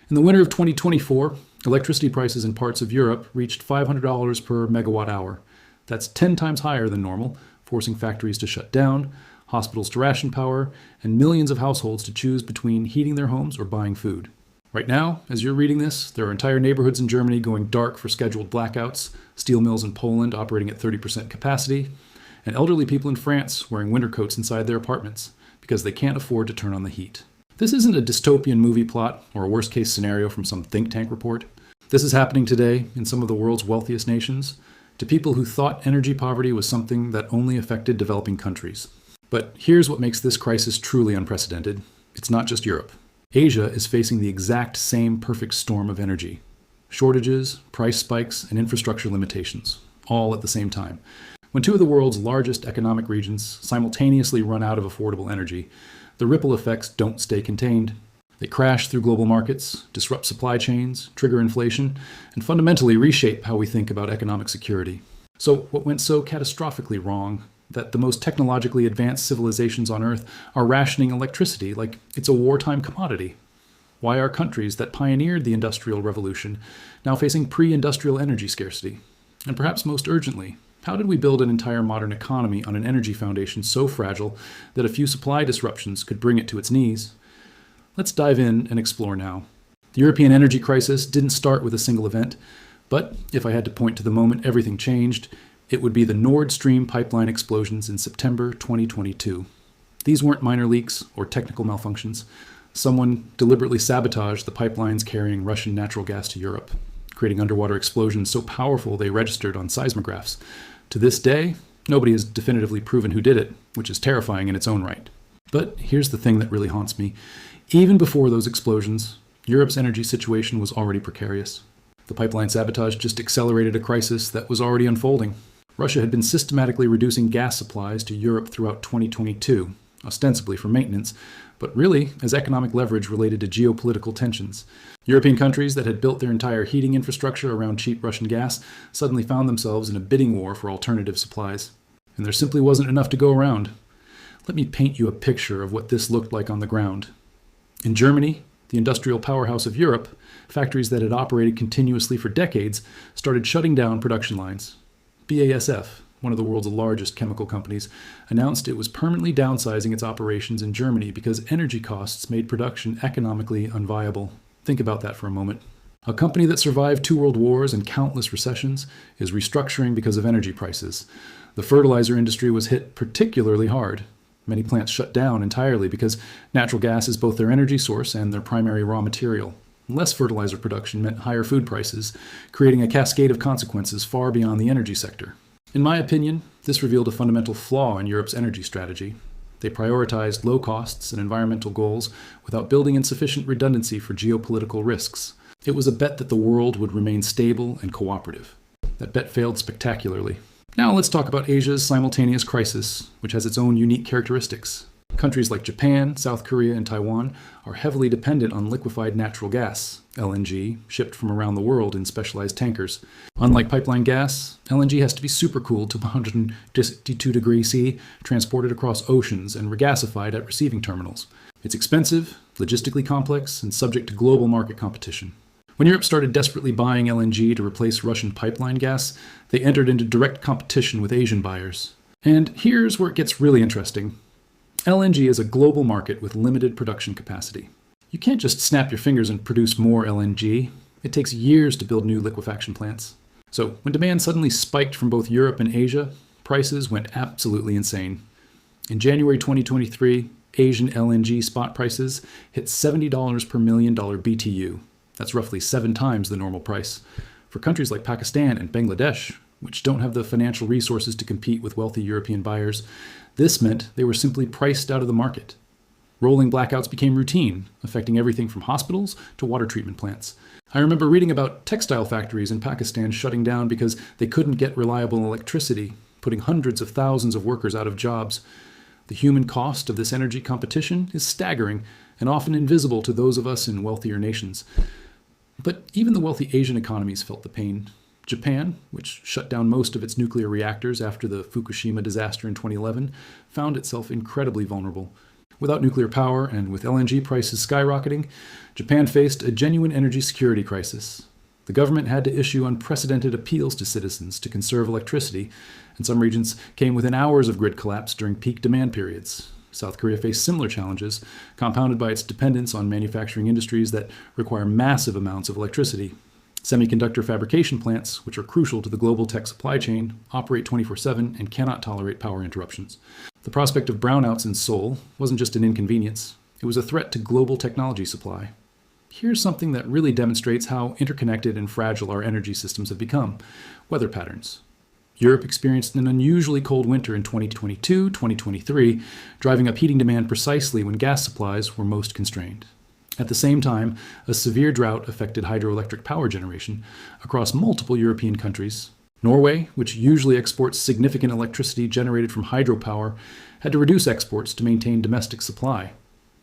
In the winter of 2024, electricity prices in parts of Europe reached $500 per megawatt hour. That's 10 times higher than normal, forcing factories to shut down, hospitals to ration power, and millions of households to choose between heating their homes or buying food. Right now, as you're reading this, there are entire neighborhoods in Germany going dark for scheduled blackouts, steel mills in Poland operating at 30% capacity, and elderly people in France wearing winter coats inside their apartments because they can't afford to turn on the heat. This isn't a dystopian movie plot or a worst-case scenario from some think tank report. This is happening today in some of the world's wealthiest nations to people who thought energy poverty was something that only affected developing countries. But here's what makes this crisis truly unprecedented. It's not just Europe. Asia is facing the exact same perfect storm of energy. Shortages, price spikes, and infrastructure limitations, all at the same time. When two of the world's largest economic regions simultaneously run out of affordable energy, the ripple effects don't stay contained. They crash through global markets, disrupt supply chains, trigger inflation, and fundamentally reshape how we think about economic security. So what went so catastrophically wrong that the most technologically advanced civilizations on Earth are rationing electricity like it's a wartime commodity? Why are countries that pioneered the Industrial Revolution now facing pre-industrial energy scarcity? And perhaps most urgently, how did we build an entire modern economy on an energy foundation so fragile that a few supply disruptions could bring it to its knees? Let's dive in and explore now. The European energy crisis didn't start with a single event, but if I had to point to the moment everything changed, it would be the Nord Stream pipeline explosions in September 2022. These weren't minor leaks or technical malfunctions. Someone deliberately sabotaged the pipelines carrying Russian natural gas to Europe, creating underwater explosions so powerful they registered on seismographs. To this day, nobody has definitively proven who did it, which is terrifying in its own right. But here's the thing that really haunts me. Even before those explosions, Europe's energy situation was already precarious. The pipeline sabotage just accelerated a crisis that was already unfolding. Russia had been systematically reducing gas supplies to Europe throughout 2022, ostensibly for maintenance, but really as economic leverage related to geopolitical tensions. European countries that had built their entire heating infrastructure around cheap Russian gas suddenly found themselves in a bidding war for alternative supplies. And there simply wasn't enough to go around. Let me paint you a picture of what this looked like on the ground. In Germany, the industrial powerhouse of Europe, factories that had operated continuously for decades started shutting down production lines. BASF, one of the world's largest chemical companies, announced it was permanently downsizing its operations in Germany because energy costs made production economically unviable. Think about that for a moment. A company that survived 2 world wars and countless recessions is restructuring because of energy prices. The fertilizer industry was hit particularly hard. Many plants shut down entirely because natural gas is both their energy source and their primary raw material. Less fertilizer production meant higher food prices, creating a cascade of consequences far beyond the energy sector. In my opinion, this revealed a fundamental flaw in Europe's energy strategy. They prioritized low costs and environmental goals without building in sufficient redundancy for geopolitical risks. It was a bet that the world would remain stable and cooperative. That bet failed spectacularly. Now let's talk about Asia's simultaneous crisis, which has its own unique characteristics. Countries like Japan, South Korea, and Taiwan are heavily dependent on liquefied natural gas, LNG, shipped from around the world in specialized tankers. Unlike pipeline gas, LNG has to be supercooled to 152 degrees C, transported across oceans, and regasified at receiving terminals. It's expensive, logistically complex, and subject to global market competition. When Europe started desperately buying LNG to replace Russian pipeline gas, they entered into direct competition with Asian buyers. And here's where it gets really interesting. LNG is a global market with limited production capacity. You can't just snap your fingers and produce more LNG. It takes years to build new liquefaction plants. So when demand suddenly spiked from both Europe and Asia, prices went absolutely insane. In January 2023, Asian LNG spot prices hit $70 per million BTU. That's roughly 7 times the normal price. For countries like Pakistan and Bangladesh, which don't have the financial resources to compete with wealthy European buyers, this meant they were simply priced out of the market. Rolling blackouts became routine, affecting everything from hospitals to water treatment plants. I remember reading about textile factories in Pakistan shutting down because they couldn't get reliable electricity, putting hundreds of thousands of workers out of jobs. The human cost of this energy competition is staggering and often invisible to those of us in wealthier nations. But even the wealthy Asian economies felt the pain. Japan, which shut down most of its nuclear reactors after the Fukushima disaster in 2011, found itself incredibly vulnerable. Without nuclear power and with LNG prices skyrocketing, Japan faced a genuine energy security crisis. The government had to issue unprecedented appeals to citizens to conserve electricity, and some regions came within hours of grid collapse during peak demand periods. South Korea faced similar challenges, compounded by its dependence on manufacturing industries that require massive amounts of electricity. Semiconductor fabrication plants, which are crucial to the global tech supply chain, operate 24/7 and cannot tolerate power interruptions. The prospect of brownouts in Seoul wasn't just an inconvenience, it was a threat to global technology supply. Here's something that really demonstrates how interconnected and fragile our energy systems have become: weather patterns. Europe experienced an unusually cold winter in 2022-2023, driving up heating demand precisely when gas supplies were most constrained. At the same time, a severe drought affected hydroelectric power generation across multiple European countries. Norway, which usually exports significant electricity generated from hydropower, had to reduce exports to maintain domestic supply.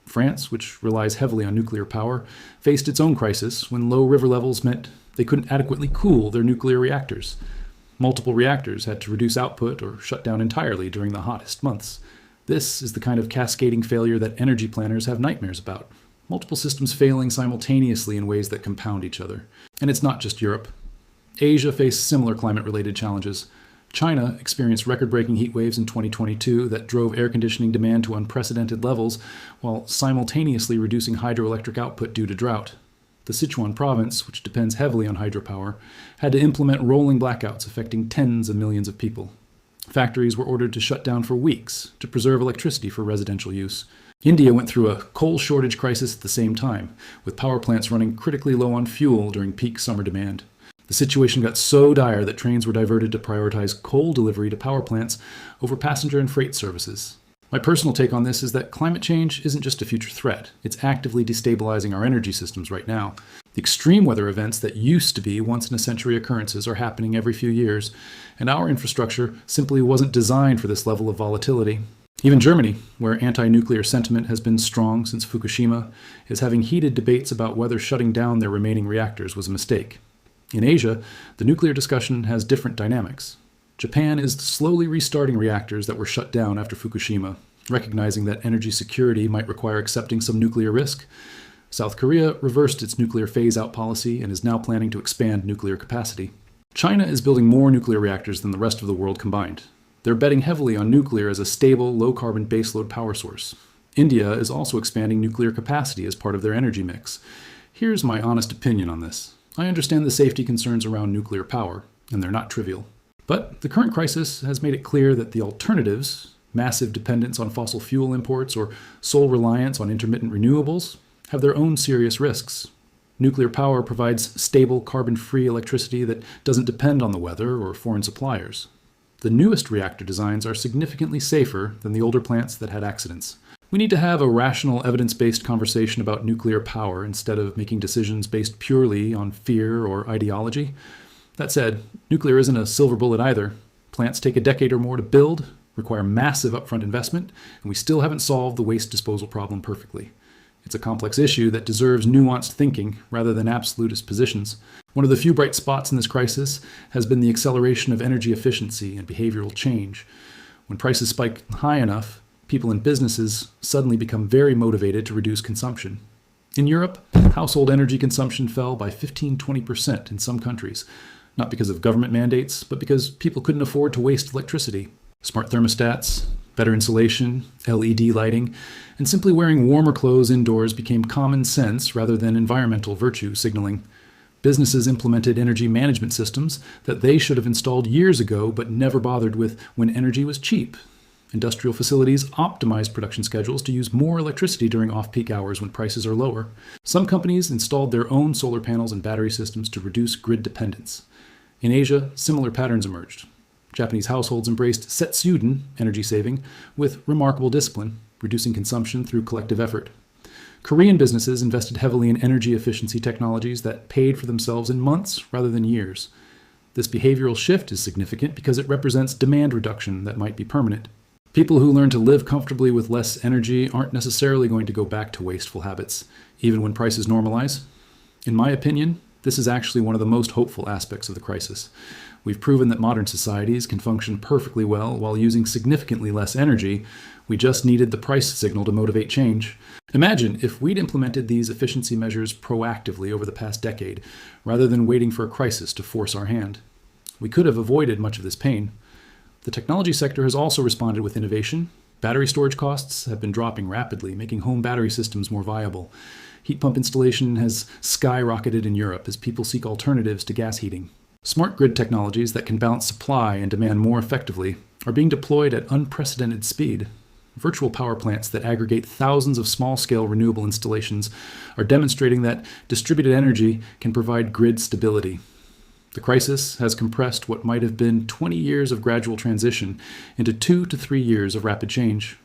France, which relies heavily on nuclear power, faced its own crisis when low river levels meant they couldn't adequately cool their nuclear reactors. Multiple reactors had to reduce output or shut down entirely during the hottest months. This is the kind of cascading failure that energy planners have nightmares about. Multiple systems failing simultaneously in ways that compound each other. And it's not just Europe. Asia faced similar climate-related challenges. China experienced record-breaking heat waves in 2022 that drove air conditioning demand to unprecedented levels, while simultaneously reducing hydroelectric output due to drought. The Sichuan province, which depends heavily on hydropower, had to implement rolling blackouts affecting tens of millions of people. Factories were ordered to shut down for weeks to preserve electricity for residential use. India went through a coal shortage crisis at the same time, with power plants running critically low on fuel during peak summer demand. The situation got so dire that trains were diverted to prioritize coal delivery to power plants over passenger and freight services. My personal take on this is that climate change isn't just a future threat, it's actively destabilizing our energy systems right now. The extreme weather events that used to be once-in-a-century occurrences are happening every few years, and our infrastructure simply wasn't designed for this level of volatility. Even Germany, where anti-nuclear sentiment has been strong since Fukushima, is having heated debates about whether shutting down their remaining reactors was a mistake. In Asia, the nuclear discussion has different dynamics. Japan is slowly restarting reactors that were shut down after Fukushima, recognizing that energy security might require accepting some nuclear risk. South Korea reversed its nuclear phase-out policy and is now planning to expand nuclear capacity. China is building more nuclear reactors than the rest of the world combined. They're betting heavily on nuclear as a stable, low-carbon baseload power source. India is also expanding nuclear capacity as part of their energy mix. Here's my honest opinion on this. I understand the safety concerns around nuclear power, and they're not trivial. But the current crisis has made it clear that the alternatives, massive dependence on fossil fuel imports or sole reliance on intermittent renewables, have their own serious risks. Nuclear power provides stable, carbon-free electricity that doesn't depend on the weather or foreign suppliers. The newest reactor designs are significantly safer than the older plants that had accidents. We need to have a rational, evidence-based conversation about nuclear power instead of making decisions based purely on fear or ideology. That said, nuclear isn't a silver bullet either. Plants take a decade or more to build, require massive upfront investment, and we still haven't solved the waste disposal problem perfectly. It's a complex issue that deserves nuanced thinking rather than absolutist positions. One of the few bright spots in this crisis has been the acceleration of energy efficiency and behavioral change. When prices spike high enough, people and businesses suddenly become very motivated to reduce consumption. In Europe, household energy consumption fell by 15-20% in some countries, not because of government mandates, but because people couldn't afford to waste electricity. Smart thermostats, better insulation, LED lighting, and simply wearing warmer clothes indoors became common sense rather than environmental virtue signaling. Businesses implemented energy management systems that they should have installed years ago but never bothered with when energy was cheap. Industrial facilities optimized production schedules to use more electricity during off-peak hours when prices are lower. Some companies installed their own solar panels and battery systems to reduce grid dependence. In Asia, similar patterns emerged. Japanese households embraced Setsuden, energy saving, with remarkable discipline, reducing consumption through collective effort. Korean businesses invested heavily in energy efficiency technologies that paid for themselves in months rather than years. This behavioral shift is significant because it represents demand reduction that might be permanent. People who learn to live comfortably with less energy aren't necessarily going to go back to wasteful habits, even when prices normalize. In my opinion, this is actually one of the most hopeful aspects of the crisis. We've proven that modern societies can function perfectly well while using significantly less energy. We just needed the price signal to motivate change. Imagine if we'd implemented these efficiency measures proactively over the past decade, rather than waiting for a crisis to force our hand. We could have avoided much of this pain. The technology sector has also responded with innovation. Battery storage costs have been dropping rapidly, making home battery systems more viable. Heat pump installation has skyrocketed in Europe as people seek alternatives to gas heating. Smart grid technologies that can balance supply and demand more effectively are being deployed at unprecedented speed. Virtual power plants that aggregate thousands of small-scale renewable installations are demonstrating that distributed energy can provide grid stability. The crisis has compressed what might have been 20 years of gradual transition into 2 to 3 years of rapid change.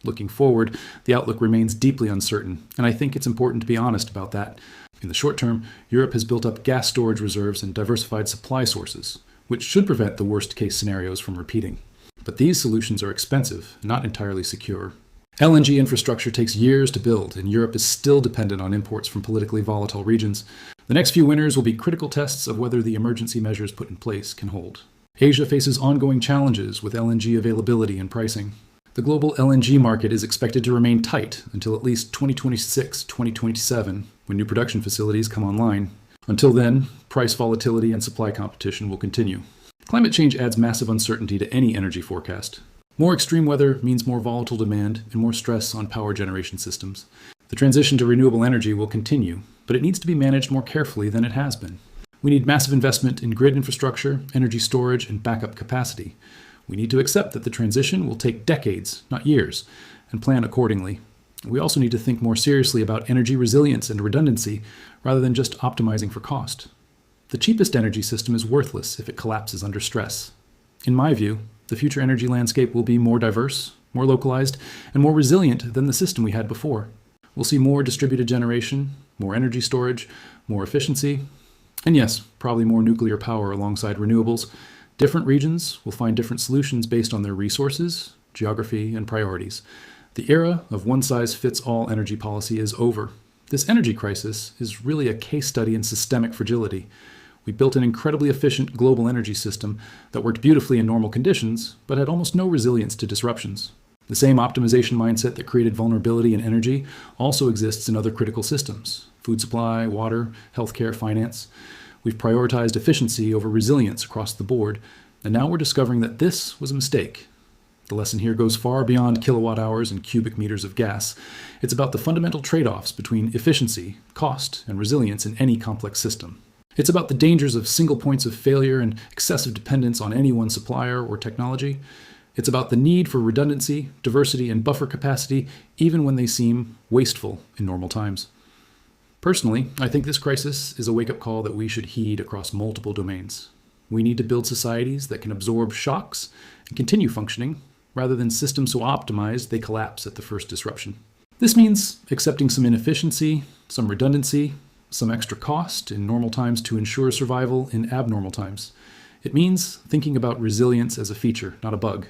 Looking forward, the outlook remains deeply uncertain, and I think it's important to be honest about that. In the short term, Europe has built up gas storage reserves and diversified supply sources, which should prevent the worst-case scenarios from repeating. But these solutions are expensive, not entirely secure. LNG infrastructure takes years to build, and Europe is still dependent on imports from politically volatile regions. The next few winters will be critical tests of whether the emergency measures put in place can hold. Asia faces ongoing challenges with LNG availability and pricing. The global LNG market is expected to remain tight until at least 2026-2027, when new production facilities come online. Until then, price volatility and supply competition will continue. Climate change adds massive uncertainty to any energy forecast. More extreme weather means more volatile demand and more stress on power generation systems. The transition to renewable energy will continue, but it needs to be managed more carefully than it has been. We need massive investment in grid infrastructure, energy storage, and backup capacity. We need to accept that the transition will take decades, not years, and plan accordingly. We also need to think more seriously about energy resilience and redundancy rather than just optimizing for cost. The cheapest energy system is worthless if it collapses under stress. In my view, the future energy landscape will be more diverse, more localized, and more resilient than the system we had before. We'll see more distributed generation, more energy storage, more efficiency, and yes, probably more nuclear power alongside renewables. Different regions will find different solutions based on their resources, geography, and priorities. The era of one-size-fits-all energy policy is over. This energy crisis is really a case study in systemic fragility. We built an incredibly efficient global energy system that worked beautifully in normal conditions, but had almost no resilience to disruptions. The same optimization mindset that created vulnerability in energy also exists in other critical systems: food supply, water, healthcare, finance. We've prioritized efficiency over resilience across the board, and now we're discovering that this was a mistake. The lesson here goes far beyond kilowatt hours and cubic meters of gas. It's about the fundamental trade-offs between efficiency, cost, and resilience in any complex system. It's about the dangers of single points of failure and excessive dependence on any one supplier or technology. It's about the need for redundancy, diversity, and buffer capacity, even when they seem wasteful in normal times. Personally, I think this crisis is a wake-up call that we should heed across multiple domains. We need to build societies that can absorb shocks and continue functioning, rather than systems so optimized they collapse at the first disruption. This means accepting some inefficiency, some redundancy, some extra cost in normal times to ensure survival in abnormal times. It means thinking about resilience as a feature, not a bug.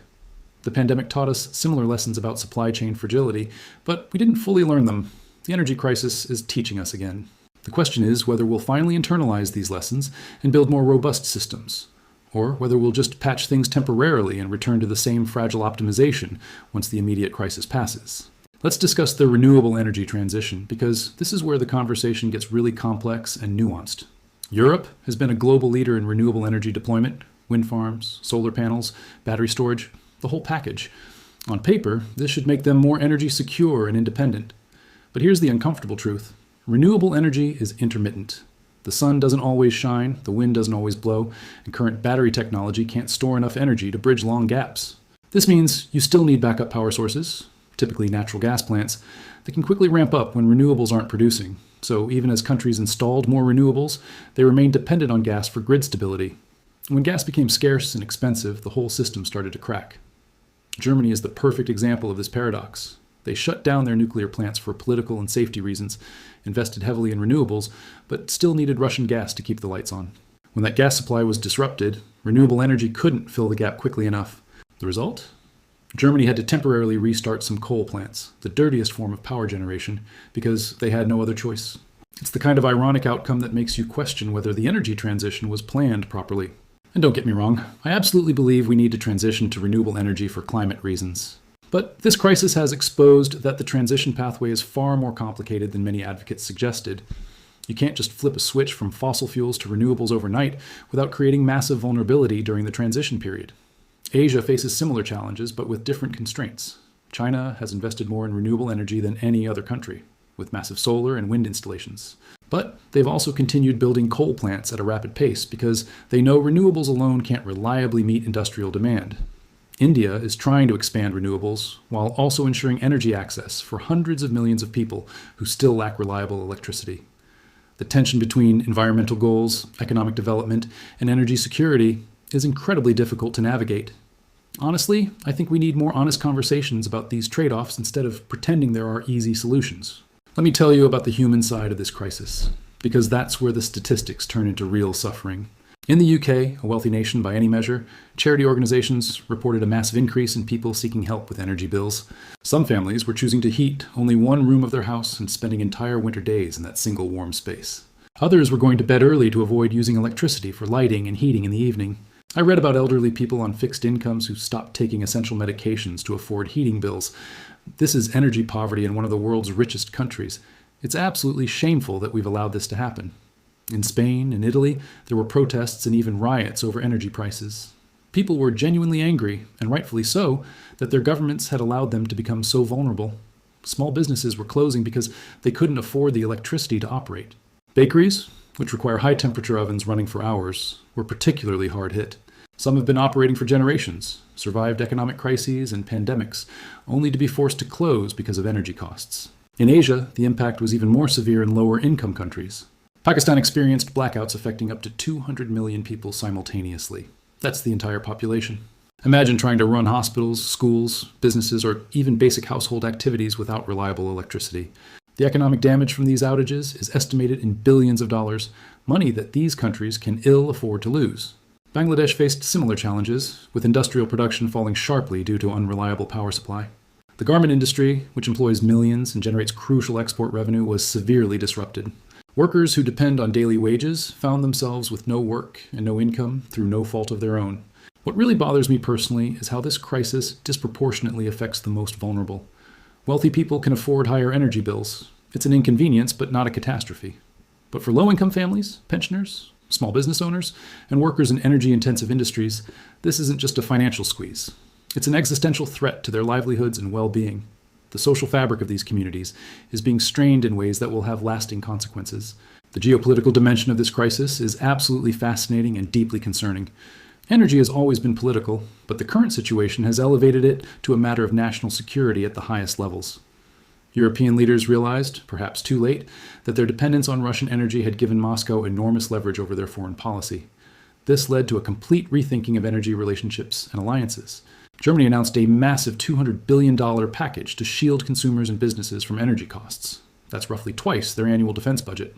The pandemic taught us similar lessons about supply chain fragility, but we didn't fully learn them. The energy crisis is teaching us again. The question is whether we'll finally internalize these lessons and build more robust systems, or whether we'll just patch things temporarily and return to the same fragile optimization once the immediate crisis passes. Let's discuss the renewable energy transition, because this is where the conversation gets really complex and nuanced. Europe has been a global leader in renewable energy deployment: wind farms, solar panels, battery storage, the whole package. On paper, this should make them more energy secure and independent. But here's the uncomfortable truth. Renewable energy is intermittent. The sun doesn't always shine, the wind doesn't always blow, and current battery technology can't store enough energy to bridge long gaps. This means you still need backup power sources, typically natural gas plants, that can quickly ramp up when renewables aren't producing. So even as countries installed more renewables, they remained dependent on gas for grid stability. When gas became scarce and expensive, the whole system started to crack. Germany is the perfect example of this paradox. They shut down their nuclear plants for political and safety reasons, invested heavily in renewables, but still needed Russian gas to keep the lights on. When that gas supply was disrupted, renewable energy couldn't fill the gap quickly enough. The result? Germany had to temporarily restart some coal plants, the dirtiest form of power generation, because they had no other choice. It's the kind of ironic outcome that makes you question whether the energy transition was planned properly. And don't get me wrong, I absolutely believe we need to transition to renewable energy for climate reasons. But this crisis has exposed that the transition pathway is far more complicated than many advocates suggested. You can't just flip a switch from fossil fuels to renewables overnight without creating massive vulnerability during the transition period. Asia faces similar challenges, but with different constraints. China has invested more in renewable energy than any other country, with massive solar and wind installations. But they've also continued building coal plants at a rapid pace because they know renewables alone can't reliably meet industrial demand. India is trying to expand renewables while also ensuring energy access for hundreds of millions of people who still lack reliable electricity. The tension between environmental goals, economic development, and energy security is incredibly difficult to navigate. Honestly, I think we need more honest conversations about these trade-offs instead of pretending there are easy solutions. Let me tell you about the human side of this crisis, because that's where the statistics turn into real suffering. In the UK, a wealthy nation by any measure, charity organizations reported a massive increase in people seeking help with energy bills. Some families were choosing to heat only one room of their house and spending entire winter days in that single warm space. Others were going to bed early to avoid using electricity for lighting and heating in the evening. I read about elderly people on fixed incomes who stopped taking essential medications to afford heating bills. This is energy poverty in one of the world's richest countries. It's absolutely shameful that we've allowed this to happen. In Spain and Italy, there were protests and even riots over energy prices. People were genuinely angry, and rightfully so, that their governments had allowed them to become so vulnerable. Small businesses were closing because they couldn't afford the electricity to operate. Bakeries, which require high-temperature ovens running for hours, were particularly hard hit. Some have been operating for generations, survived economic crises and pandemics, only to be forced to close because of energy costs. In Asia, the impact was even more severe in lower-income countries. Pakistan experienced blackouts affecting up to 200 million people simultaneously. That's the entire population. Imagine trying to run hospitals, schools, businesses, or even basic household activities without reliable electricity. The economic damage from these outages is estimated in billions of dollars, money that these countries can ill afford to lose. Bangladesh faced similar challenges, with industrial production falling sharply due to unreliable power supply. The garment industry, which employs millions and generates crucial export revenue, was severely disrupted. Workers who depend on daily wages found themselves with no work and no income through no fault of their own. What really bothers me personally is how this crisis disproportionately affects the most vulnerable. Wealthy people can afford higher energy bills. It's an inconvenience, but not a catastrophe. But for low-income families, pensioners, small business owners, and workers in energy-intensive industries, this isn't just a financial squeeze. It's an existential threat to their livelihoods and well-being. The social fabric of these communities is being strained in ways that will have lasting consequences. The geopolitical dimension of this crisis is absolutely fascinating and deeply concerning. Energy has always been political, but the current situation has elevated it to a matter of national security at the highest levels. European leaders realized, perhaps too late, that their dependence on Russian energy had given Moscow enormous leverage over their foreign policy. This led to a complete rethinking of energy relationships and alliances. Germany announced a massive $200 billion package to shield consumers and businesses from energy costs. That's roughly twice their annual defense budget.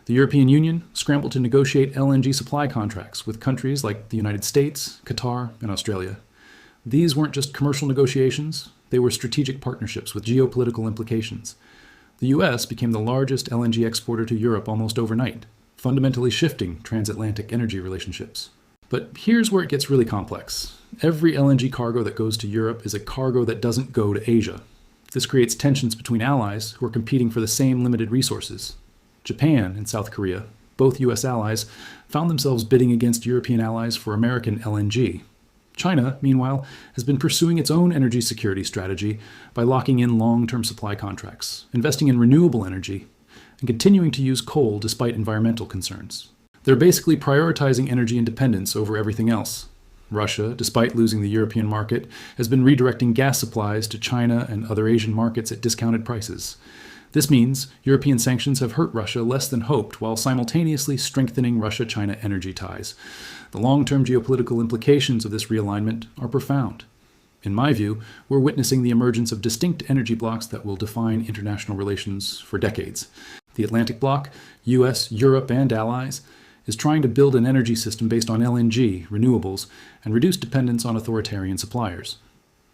The European Union scrambled to negotiate LNG supply contracts with countries like the United States, Qatar, and Australia. These weren't just commercial negotiations, they were strategic partnerships with geopolitical implications. The US became the largest LNG exporter to Europe almost overnight, fundamentally shifting transatlantic energy relationships. But here's where it gets really complex. Every LNG cargo that goes to Europe is a cargo that doesn't go to Asia. This creates tensions between allies who are competing for the same limited resources. Japan and South Korea, both US allies, found themselves bidding against European allies for American LNG. China, meanwhile, has been pursuing its own energy security strategy by locking in long-term supply contracts, investing in renewable energy, and continuing to use coal despite environmental concerns. They're basically prioritizing energy independence over everything else. Russia, despite losing the European market, has been redirecting gas supplies to China and other Asian markets at discounted prices. This means European sanctions have hurt Russia less than hoped while simultaneously strengthening Russia-China energy ties. The long-term geopolitical implications of this realignment are profound. In my view, we're witnessing the emergence of distinct energy blocs that will define international relations for decades. The Atlantic Bloc, US, Europe, and allies, is trying to build an energy system based on LNG, renewables, and reduce dependence on authoritarian suppliers.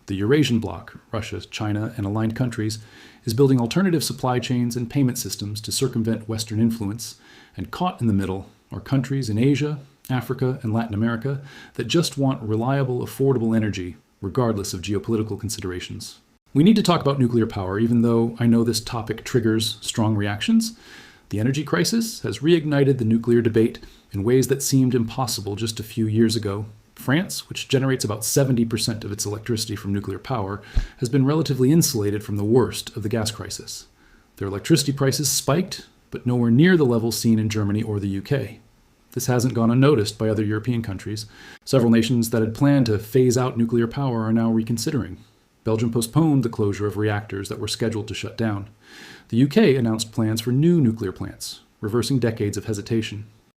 The Eurasian Bloc, Russia, China, and aligned countries, is building alternative supply chains and payment systems to circumvent Western influence, and caught in the middle are countries in Asia, Africa, and Latin America that just want reliable, affordable energy, regardless of geopolitical considerations. We need to talk about nuclear power, even though I know this topic triggers strong reactions. The energy crisis has reignited the nuclear debate in ways that seemed impossible just a few years ago. France, which generates about 70% of its electricity from nuclear power, has been relatively insulated from the worst of the gas crisis. Their electricity prices spiked, but nowhere near the levels seen in Germany or the UK. This hasn't gone unnoticed by other European countries. Several nations that had planned to phase out nuclear power are now reconsidering. Belgium postponed the closure of reactors that were scheduled to shut down. The UK announced plans for new nuclear plants, reversing decades of hesitation.